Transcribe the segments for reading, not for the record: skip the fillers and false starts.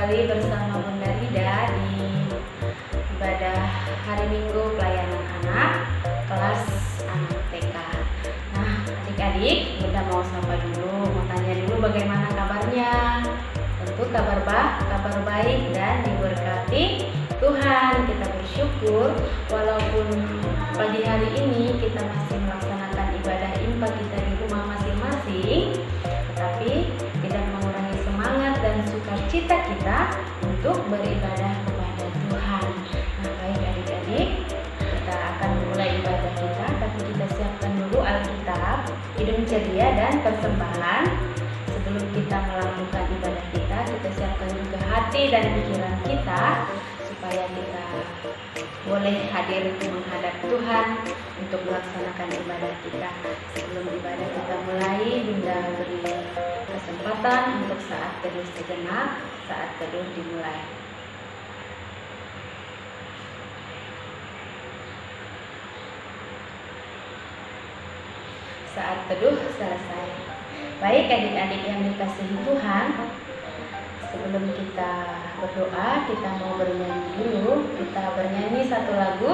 kembali bersama Bunda Rida di ibadah hari Minggu pelayanan anak kelas anak TK. Nah, adik-adik, Bunda mau sapa dulu, mau tanya dulu bagaimana kabarnya. Tentu kabar baik dan diberkati Tuhan. Kita bersyukur walaupun pagi hari ini kita masih melaksanakan ibadah impak kita di rumah masing-masing, tetapi tidak mengurangi semangat dan sukacita kita untuk beribadah kepada Tuhan. Nah, baik adik-adik, kita akan mulai ibadah kita, tapi kita siapkan dulu Alkitab, hidung ceria dan persembahan. Sebelum kita melakukan ibadah kita siapkan juga hati dan pikiran kita supaya kita boleh hadir menghadap Tuhan untuk melaksanakan ibadah kita. Sebelum ibadah kita mulai, Bunda beri kesempatan untuk saat teduh sejenak. Saat teduh dimulai. Saat teduh selesai. Baik adik-adik yang dikasihi Tuhan, sebelum kita berdoa, kita mau bernyanyi dulu. Kita bernyanyi satu lagu,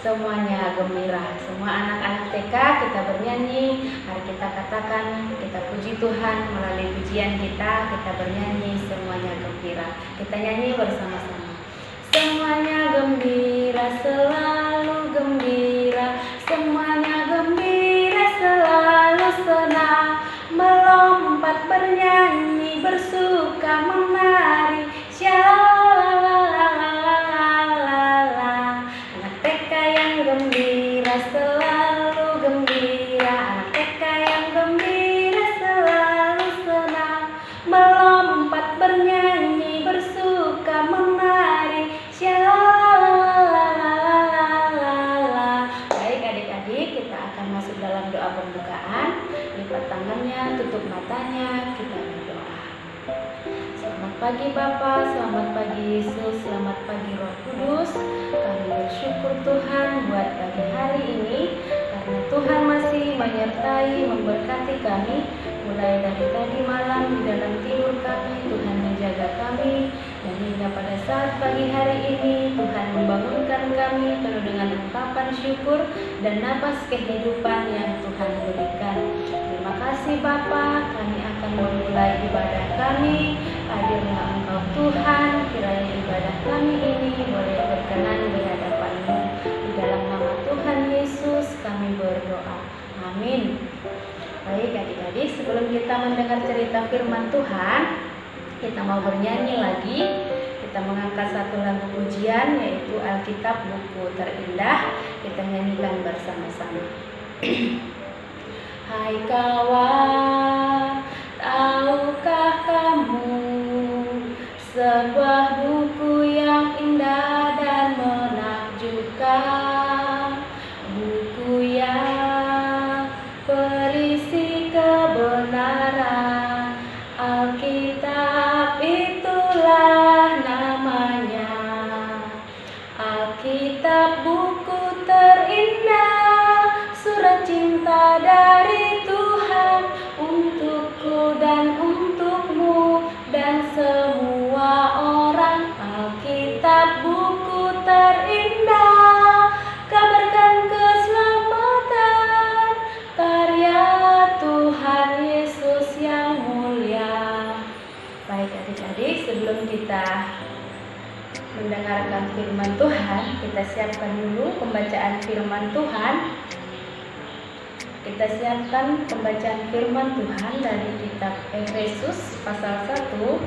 Semuanya Gembira. Semua anak-anak TK kita bernyanyi. Mari kita katakan, kita puji Tuhan melalui pujian kita bernyanyi Semuanya Gembira. Kita nyanyi bersama-sama. Semuanya gembira, selalu gembira. Semuanya gembira, selalu senang. Melompat, bernyanyi, bersuka, menari. Shalalalalalalalala. Anak TK yang gembira, selalu gembira. Anak TK yang gembira, selalu senang. Melompat, bernyanyi, bersuka, menari. Shalalalalalalalala. Baik adik-adik, kita akan masuk dalam doa pembukaan. Lipat tangannya, tutup matanya, kita berdoa. Selamat pagi Bapa, selamat pagi Yesus, selamat pagi Roh Kudus. Kami bersyukur Tuhan buat pagi hari ini, karena Tuhan masih menyertai, memberkati kami. Mulai dari tadi malam di dalam tidur kami, Tuhan menjaga kami. Dan hingga pada saat pagi hari ini, Tuhan membangunkan kami penuh dengan ungkapan syukur dan napas kehidupan yang Tuhan berikan. Terima kasih Bapa, kami akan memulai ibadah kami. Hadirlah Engkau Tuhan, kiranya ibadah kami ini boleh berkenan di hadapan-Mu. Di dalam nama Tuhan Yesus kami berdoa. Amin. Baik adik-adik, sebelum kita mendengar cerita firman Tuhan, kita mau bernyanyi lagi. Kita mengangkat satu lagu pujian, yaitu Alkitab Buku Terindah. Kita nyanyikan bersama-sama. Hai kawan, tahukah kamu sebuah buku yang indah dan menakjubkan, buku yang berisi kebenaran. Alkitab itulah namanya, Alkitab buku terindah, surat cinta dari Tuhan untukku dan untukmu dan semua orang. Alkitab buku terindah, kabarkan keselamatan, karya Tuhan Yesus yang mulia. Baik adik-adik, sebelum kita mendengarkan firman Tuhan, kita siapkan dulu pembacaan firman Tuhan. Kita siapkan pembacaan firman Tuhan dari kitab Efesus pasal 1.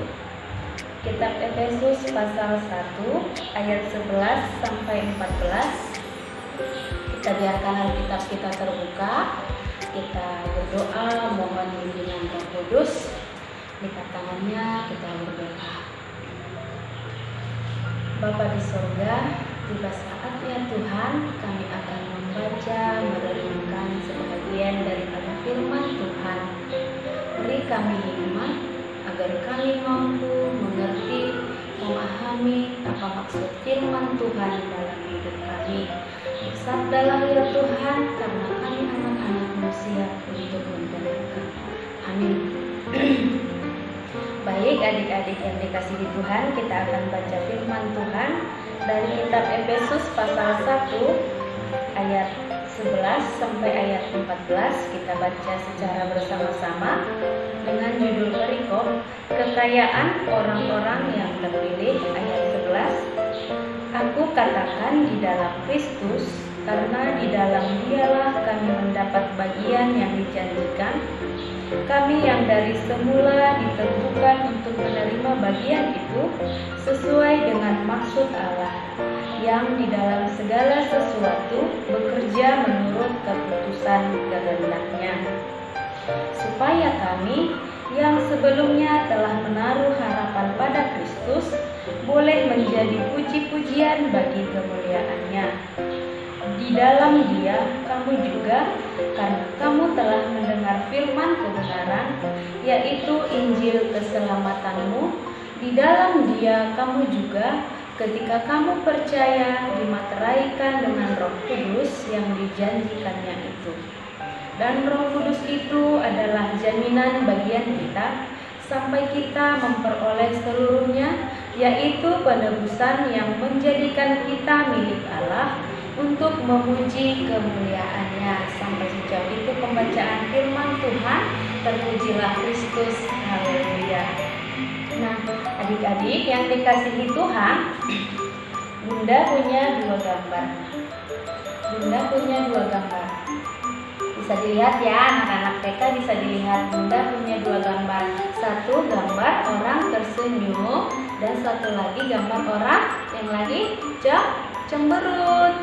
Kitab Efesus pasal 1 ayat 11 sampai 14. Kita biarkan Alkitab kita terbuka. Kita berdoa mohon bimbingan Roh Kudus. Lipat tangannya, kita berdoa. Bapa di sorga, tiba saatnya Tuhan kami akan membaca, merenungkan sebagian daripada firman Tuhan. Beri kami hikmat agar kami mampu mengerti, memahami apa maksud firman Tuhan dalam hidup kami. Bersabdalah ya Tuhan, karena kami anak-anak-Mu siap untuk mendengarkan. Amin. Baik adik-adik yang dikasihi Tuhan, kita akan baca firman Tuhan dari kitab Efesus pasal 1 ayat 11 sampai ayat 14. Kita baca secara bersama-sama dengan judul perikop kekayaan orang-orang yang terpilih. Ayat 11, Aku katakan di dalam Kristus, karena di dalam Dialah kami mendapat bagian yang dijanjikan. Kami yang dari semula ditentukan untuk menerima bagian itu sesuai dengan maksud Allah, yang di dalam segala sesuatu bekerja menurut keputusan kehendak-Nya, supaya kami yang sebelumnya telah menaruh harapan pada Kristus boleh menjadi puji-pujian bagi kemuliaan-Nya. Di dalam Dia kamu juga, karena kamu telah mendengar firman kebenaran, yaitu Injil keselamatanmu. Di dalam Dia kamu juga, ketika kamu percaya, dimateraikan dengan Roh Kudus yang dijanjikannya itu. Dan Roh Kudus itu adalah jaminan bagian kita sampai kita memperoleh seluruhnya, yaitu penebusan yang menjadikan kita milik Allah untuk memuji kemuliaan-Nya. Sampai sejauh itu pembacaan firman Tuhan. Terpujilah Kristus. Haleluya. Nah, adik-adik yang dikasihi Tuhan, Bunda punya dua gambar. Bunda punya dua gambar. Bisa dilihat ya, anak-anak TK bisa dilihat. Bunda punya dua gambar. Satu gambar orang tersenyum, dan satu lagi gambar orang yang lagi cemberut.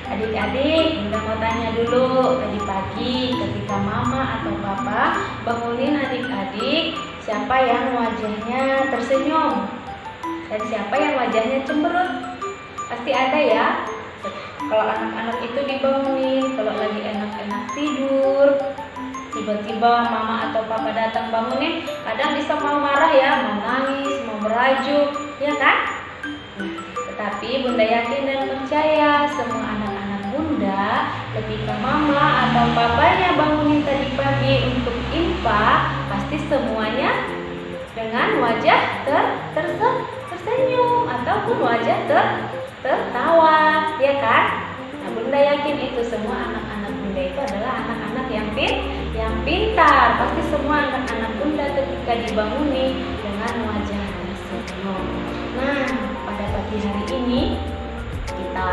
Adik-adik, Bunda mau tanya dulu. Tadi pagi ketika mama atau papa bangunin adik-adik, siapa yang wajahnya tersenyum dan siapa yang wajahnya cemberut? Pasti ada ya. Kalau anak-anak itu dibangunin, kalau lagi enak-enak tidur, tiba-tiba mama atau papa datang bangunin, kadang bisa mau marah ya, mau nangis, mau merajuk, ya kan? Tapi Bunda yakin dan percaya semua anak-anak Bunda ketika mama atau papanya bangunin tadi pagi untuk infak, pasti semuanya dengan wajah tersenyum ataupun wajah tertawa, ya kan? Nah, Bunda yakin itu semua anak-anak Bunda itu adalah anak-anak yang pintar. Pasti semua anak-anak Bunda ketika dibanguni dengan wajah tersenyum. Nah, pada pagi hari ini kita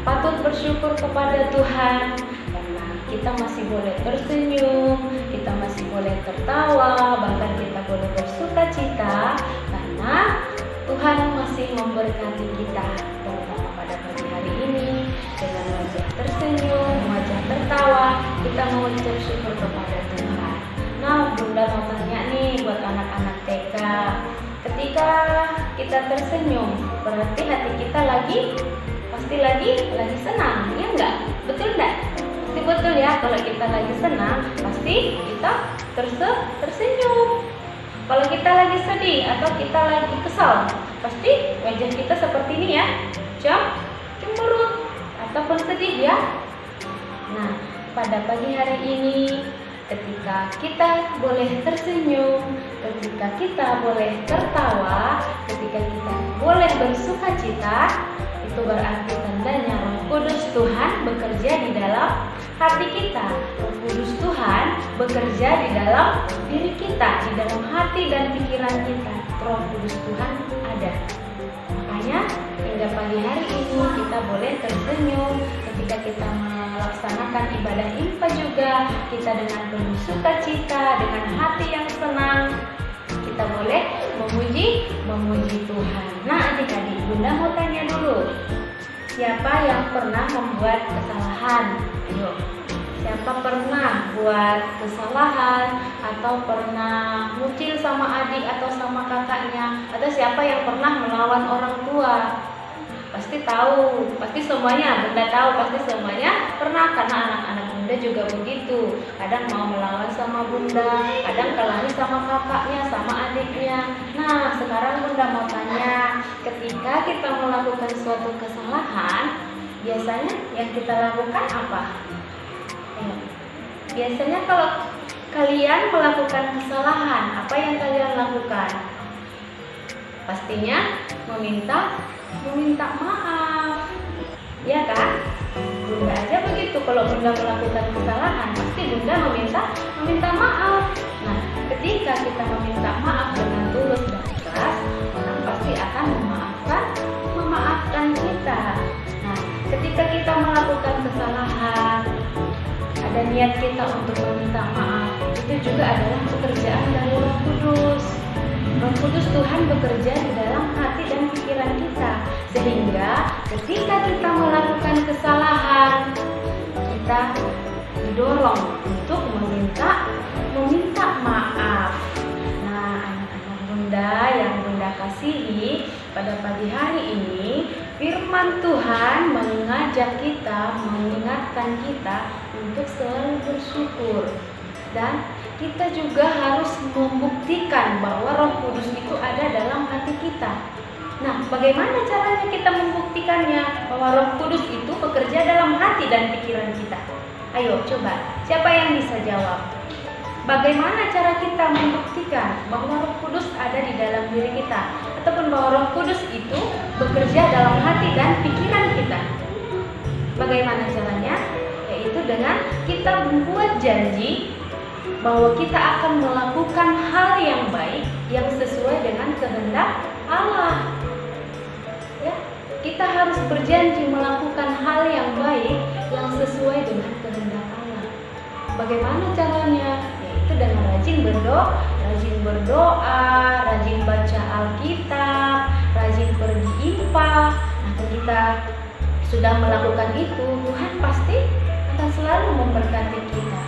patut bersyukur kepada Tuhan karena kita masih boleh tersenyum, kita masih boleh tertawa, bahkan kita boleh bersuka cita karena Tuhan masih memberkati kita, terutama pada pagi hari ini dengan wajah tersenyum, wajah tertawa, kita mau ucap syukur kepada Tuhan. Nah, Bunda mau tanya nih buat anak-anak TK, ketika kita tersenyum, berarti hati kita pasti lagi senang, ya enggak? Betul enggak? Pasti betul ya, kalau kita lagi senang, pasti kita tersenyum. Kalau kita lagi sedih atau kita lagi kesal, pasti wajah kita seperti ini ya, cemberut ataupun sedih ya. Nah, pada pagi hari ini ketika kita boleh tersenyum, ketika kita boleh tertawa, ketika kita boleh bersuka cita, itu berarti tandanya Roh Kudus Tuhan bekerja di dalam hati kita. Roh Kudus Tuhan bekerja di dalam diri kita, di dalam hati dan pikiran kita. Roh Kudus Tuhan ada. Makanya hingga pagi hari ini kita boleh tersenyum ketika kita melaksanakan ibadah infak juga, kita dengan penuh sukacita, dengan hati yang senang, kita boleh memuji Tuhan. Nah, adik-adik, Bunda mau tanya dulu, siapa yang pernah membuat kesalahan? Ayo, siapa pernah buat kesalahan atau pernah ngucil sama adik atau sama kakaknya, atau siapa yang pernah melawan orang tua? Pasti tahu, pasti semuanya Bunda tahu, pasti semuanya pernah, karena anak-anak Bunda juga begitu. Kadang mau melawan sama Bunda, kadang kelahi sama kakaknya, sama adiknya. Nah, sekarang Bunda mau tanya, ketika kita melakukan suatu kesalahan, biasanya yang kita lakukan apa? Biasanya kalau kalian melakukan kesalahan, apa yang kalian lakukan? Pastinya meminta maaf. Ya kan? Bunda aja begitu, kalau Bunda melakukan kesalahan, pasti Bunda meminta maaf. Nah, ketika kita meminta maaf dengan tulus dan ikhlas, orang pasti akan memaafkan kita. Nah, ketika kita melakukan kesalahan, ada niat kita untuk meminta maaf, itu juga adalah pekerjaan dari Roh Kudus. Roh Kudus Tuhan bekerja di dalam hati dan pikiran kita, sehingga ketika kita melakukan kesalahan, kita didorong untuk meminta maaf. Nah, anak-anak Bunda yang Bunda kasihi, pada pagi hari ini firman Tuhan mengajak kita, mengingatkan kita untuk selalu bersyukur. Dan kita juga harus membuktikan bahwa Roh Kudus itu ada dalam hati kita. Nah, bagaimana caranya kita membuktikannya bahwa Roh Kudus itu bekerja dalam hati dan pikiran kita? Ayo coba, siapa yang bisa jawab? Bagaimana cara kita membuktikan bahwa Roh Kudus ada di dalam diri kita, ataupun bahwa Roh Kudus itu bekerja dalam hati dan pikiran kita? Bagaimana caranya? Yaitu dengan kita membuat janji bahwa kita akan melakukan hal yang baik yang sesuai dengan kehendak Allah. Ya, kita harus berjanji melakukan hal yang baik yang sesuai dengan kehendak Allah. Bagaimana caranya? Yaitu dengan rajin berdoa, rajin baca Alkitab, rajin pergi infak. Nah, kalau kita sudah melakukan itu, Tuhan pasti akan selalu memberkati kita.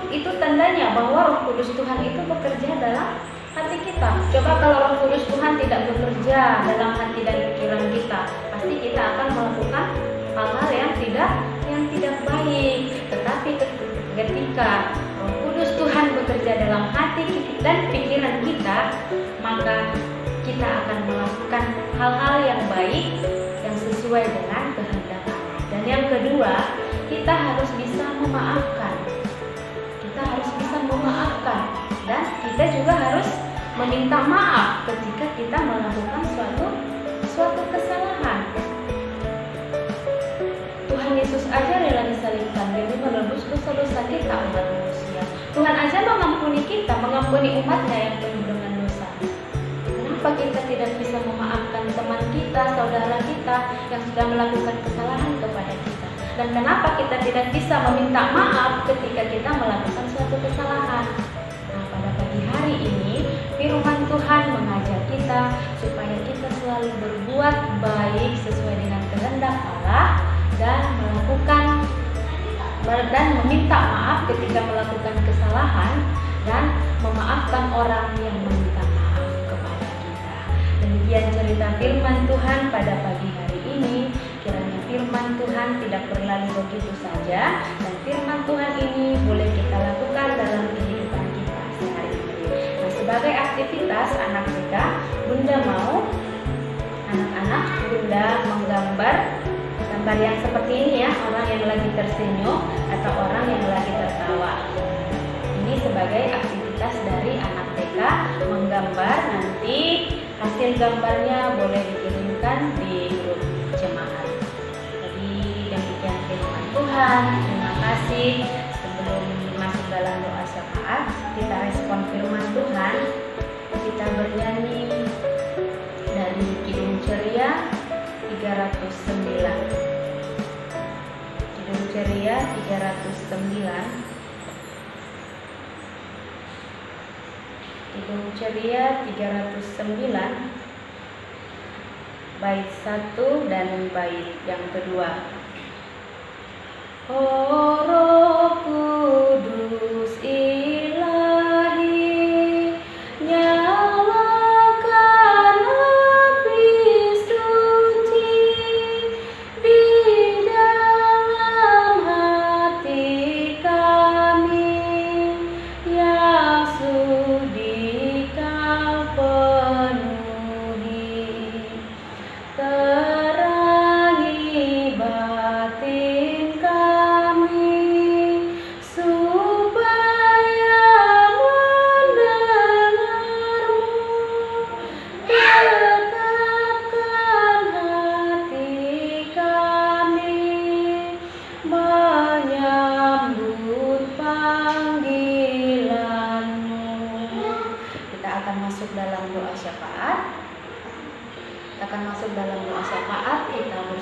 Itu tandanya bahwa Roh Kudus Tuhan itu bekerja dalam hati kita. Coba kalau Roh Kudus Tuhan tidak bekerja dalam hati dan pikiran kita, pasti kita akan melakukan hal-hal yang tidak baik. Tetapi ketika Roh Kudus Tuhan bekerja dalam hati dan pikiran kita, maka kita akan melakukan hal-hal yang baik yang sesuai dengan kehendak Allah. Dan yang kedua, kita harus bisa memaafkan. Dan kita juga harus meminta maaf ketika kita melakukan suatu kesalahan. Tuhan Yesus aja rela disalibkan demi menebus dosa-dosa kita umat manusia. Tuhan aja mengampuni kita, mengampuni umatnya yang penuh dengan dosa. Kenapa kita tidak bisa memaafkan teman kita, saudara kita yang sudah melakukan kesalahan kepada kita? Dan kenapa kita tidak bisa meminta maaf ketika kita melakukan suatu kesalahan? Nah, pada pagi hari ini firman Tuhan mengajak kita supaya kita selalu berbuat baik sesuai dengan kehendak Allah dan meminta maaf ketika melakukan kesalahan dan memaafkan orang yang meminta maaf kepada kita. Demikian cerita firman Tuhan pada pagi hari ini. Kiranya firman Tuhan tidak berlalu begitu saja, dan firman Tuhan ini boleh kita lakukan dalam kehidupan kita sehari-hari. Nah, sebagai aktivitas anak kita, Bunda mau anak-anak Bunda menggambar yang seperti ini ya, orang yang lagi tersenyum atau orang yang lagi tertawa. Ini sebagai aktivitas dari anak TK menggambar. Nanti hasil gambarnya boleh dikirimkan di grup jemaat. Jadi demikian firman Tuhan. Terima kasih. Sebelum masuk dalam doa syafaat, kita respon firman Tuhan. Kita bernyanyi dari Kidung Ceria 309. Kidung Ceria 309. Kidung Ceria 309 bait 1 dan bait yang kedua. Oh Roh Kudus Ilahi, nyalakan api suci di dalam hati kami yang sudi Kau penuhi. Terangi batin kami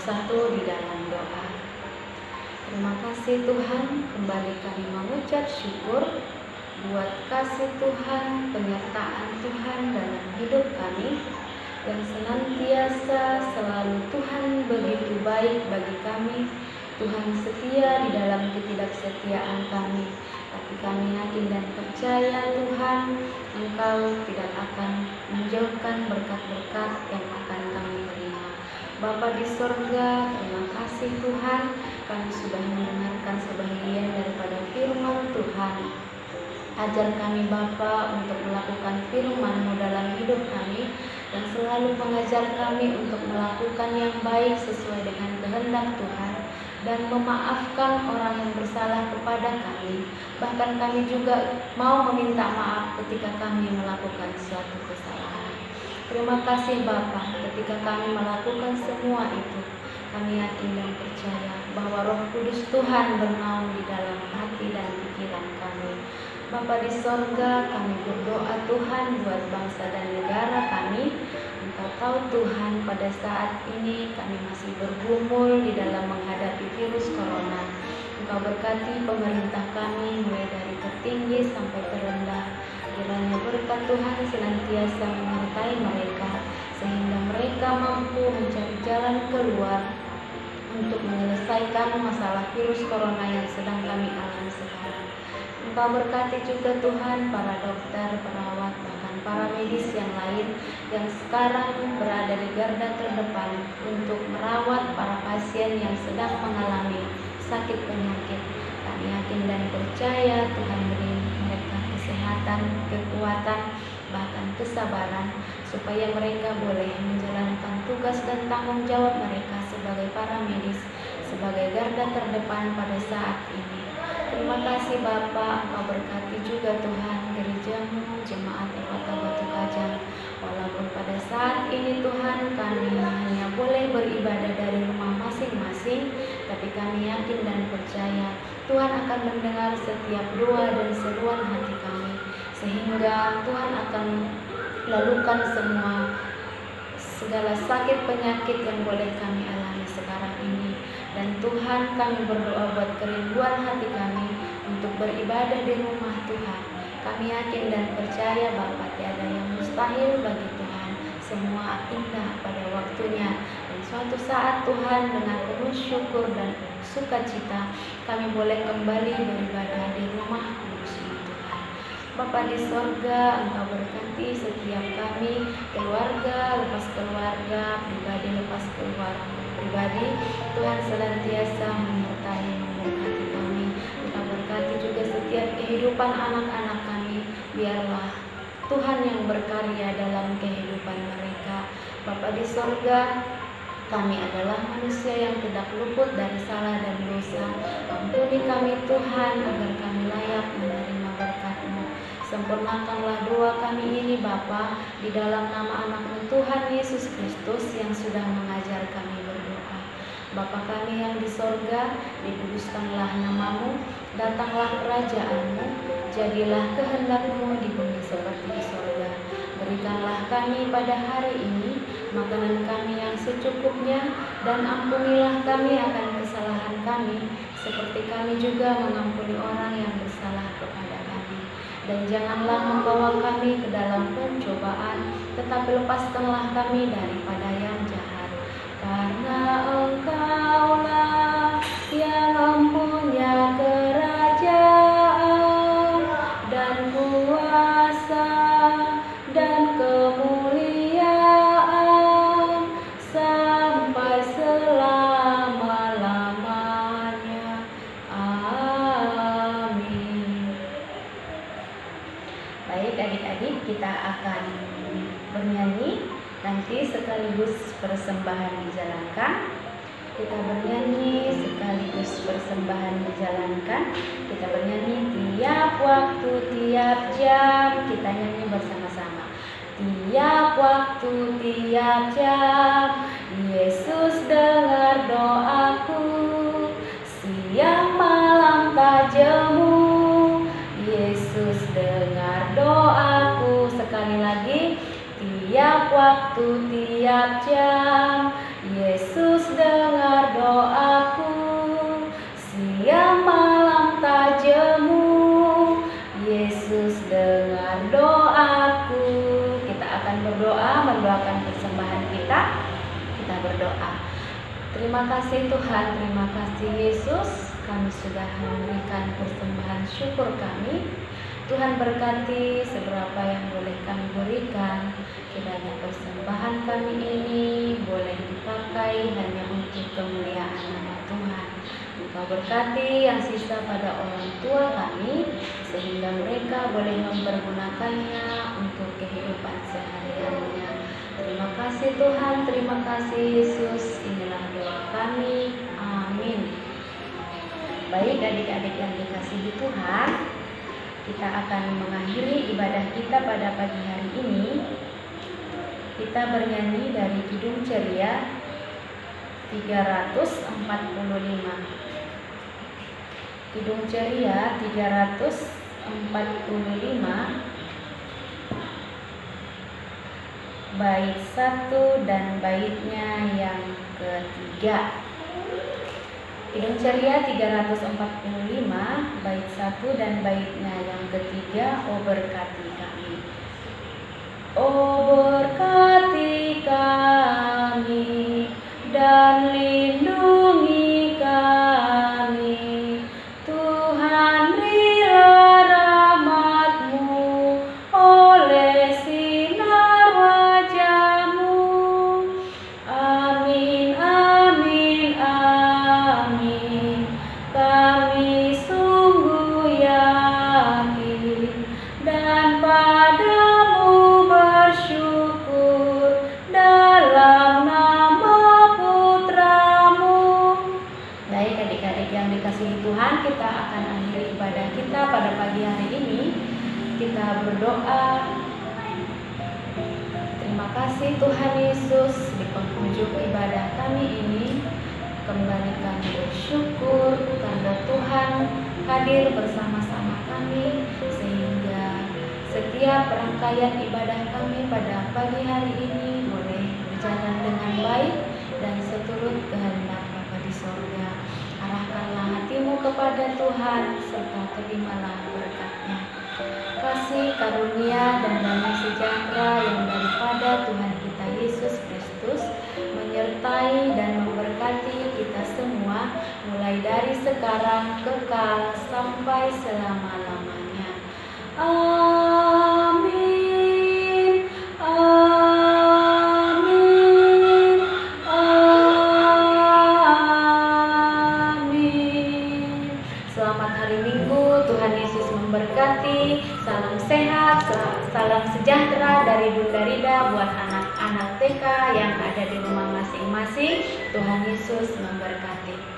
bersatu di dalam doa. Terima kasih Tuhan, kembali kami mengucap syukur buat kasih Tuhan, penyertaan Tuhan dalam hidup kami, yang senantiasa selalu Tuhan begitu baik bagi kami. Tuhan setia di dalam ketidaksetiaan kami, tapi kami yakin dan percaya Tuhan, Engkau tidak akan menjauhkan berkat-berkat yang akan kami terima. Bapa di sorga, terima kasih Tuhan, kami sudah mendengarkan sebagian daripada firman Tuhan. Ajar kami Bapa untuk melakukan firman-Mu dalam hidup kami, dan selalu mengajar kami untuk melakukan yang baik sesuai dengan kehendak Tuhan, dan memaafkan orang yang bersalah kepada kami. Bahkan kami juga mau meminta maaf ketika kami melakukan suatu kesalahan. Terima kasih Bapa, ketika kami melakukan semua itu, kami yakin dan percaya bahwa Roh Kudus Tuhan bernaung di dalam hati dan pikiran kami. Bapa di sorga, kami berdoa Tuhan buat bangsa dan negara kami. Engkau tahu Tuhan, pada saat ini kami masih bergumul di dalam menghadapi virus corona. Engkau berkati pemerintah kami mulai dari tertinggi sampai terendah. Kiranya berkat Tuhan senantiasa menyertai mereka, sehingga mereka mampu mencari jalan keluar untuk menyelesaikan masalah virus corona yang sedang kami alami sekarang. Engkau berkati juga Tuhan para dokter, perawat, bahkan para medis yang lain yang sekarang berada di garda terdepan untuk merawat para pasien yang sedang mengalami sakit penyakit. Kami yakin dan percaya Tuhan beri mereka kesehatan, kekuatan, bahkan kesabaran, supaya mereka boleh menjalankan tugas dan tanggung jawab mereka sebagai para medis, sebagai garda terdepan pada saat ini. Terima kasih Bapa, Engkau berkati juga Tuhan gereja-Mu, Jemaat Ephatha Batu Kajang. Walaupun pada saat ini Tuhan kami hanya boleh beribadah dari rumah masing-masing, tapi kami yakin dan percaya Tuhan akan mendengar setiap doa dan seruan hati kami, sehingga Tuhan akan lalukan segala sakit penyakit yang boleh kami alami sekarang ini. Dan Tuhan, kami berdoa buat kerinduan hati kami untuk beribadah di rumah Tuhan. Kami yakin dan percaya Bapa, tiada yang mustahil bagi Tuhan. Semua indah pada waktunya. Dan suatu saat Tuhan, dengan penuh syukur dan sukacita, kami boleh kembali beribadah di rumah kudus-Mu Tuhan. Bapa di sorga, Engkau berkati setiap kami, keluarga lepas keluarga, pribadi lepas keluarga pribadi. Tuhan senantiasa menyertai memberkati kami. Engkau berkati juga setiap kehidupan anak-anak kami. Biarlah Tuhan yang berkarya dalam kehidupan mereka. Bapa di sorga, kami adalah manusia yang tidak luput dari salah dan dosa. Ampuni kami Tuhan, agar kami layak menerima berkat-Mu. Sempurnakanlah doa kami ini Bapa, di dalam nama anak-Mu Tuhan Yesus Kristus yang sudah mengajar kami berdoa. Bapa kami yang di sorga, dikuduskanlah nama-Mu, datanglah kerajaan-Mu, jadilah kehendak-Mu di bumi seperti di sorga. Berikanlah kami pada hari ini makanan kami yang secukupnya, dan ampunilah kami akan kesalahan kami, seperti kami juga mengampuni orang yang bersalah kepada kami. Dan janganlah membawa kami ke dalam pencobaan, tetapi lepaskanlah kami daripada yang jahat. Karena Engkaulah yang mempunyai kerajaan dan kuasa dan kemuliaan sampai selama-lamanya. Amin. Baik adik-adik, kita akan bernyanyi, nanti sekaligus persembahan dijalankan. Kita bernyanyi sekaligus persembahan dijalankan. Kita bernyanyi tiap waktu, tiap jam. Kita nyanyi bersama-sama. Tiap waktu, tiap jam, Yesus dengar doaku. Siang malam tak jemu, Yesus dengar doaku. Sekali lagi. Tiap waktu, tiap jam, Yesus dengar berdoa. Terima kasih Tuhan, terima kasih Yesus, kami sudah memberikan persembahan syukur kami. Tuhan berkati seberapa yang boleh kami berikan. Kiranya persembahan kami ini boleh dipakai hanya untuk kemuliaan nama Tuhan. Engkau berkati yang sisa pada orang tua kami, sehingga mereka boleh mempergunakannya untuk kehidupan sehari-harinya. Terima kasih Tuhan, terima kasih Yesus. Inilah doa kami. Amin. Baik adik-adik yang dikasihi Tuhan, kita akan mengakhiri ibadah kita pada pagi hari ini. Kita bernyanyi dari Kidung Ceria 345. Kidung Ceria 345 bait 1 dan baitnya yang ketiga. Kidung Ceria 345 bait 1 dan baitnya yang ketiga. Oh berkati kami, oh berkati kami dan lindungi kami, Tuhan berilah rahmat-Mu oleh sinar wajah-Mu. Amin, amin, amin. Kami sungguh yakin dan padamu bersyukur dalam nama Putra-Mu. Baik adik-adik yang dikasihi Tuhan, kita akan akhiri ibadah kita pada pagi hari ini. Kita berdoa. Terima kasih Tuhan Yesus, di penghujung ibadah kami ini kembali kami bersyukur karena Tuhan hadir bersama-sama kami, sehingga setiap rangkaian ibadah kami pada pagi hari ini boleh berjalan dengan baik dan seturut kehendak Bapa di sorga. Arahkanlah hatimu kepada Tuhan serta terimalah berkat-Nya. Kasih karunia dan damai sejahtera yang daripada Tuhan kita Yesus Kristus menyertai dan memberkati kita semua, mulai dari sekarang kekal sampai selama-lamanya. Amin, amin, amin. Selamat hari Minggu, Tuhan Yesus memberkati. Salam sehat, salam sejahtera dari Bunda Rida buat anak-anak TK yang ada di rumah masing-masing. Tuhan Yesus memberkati.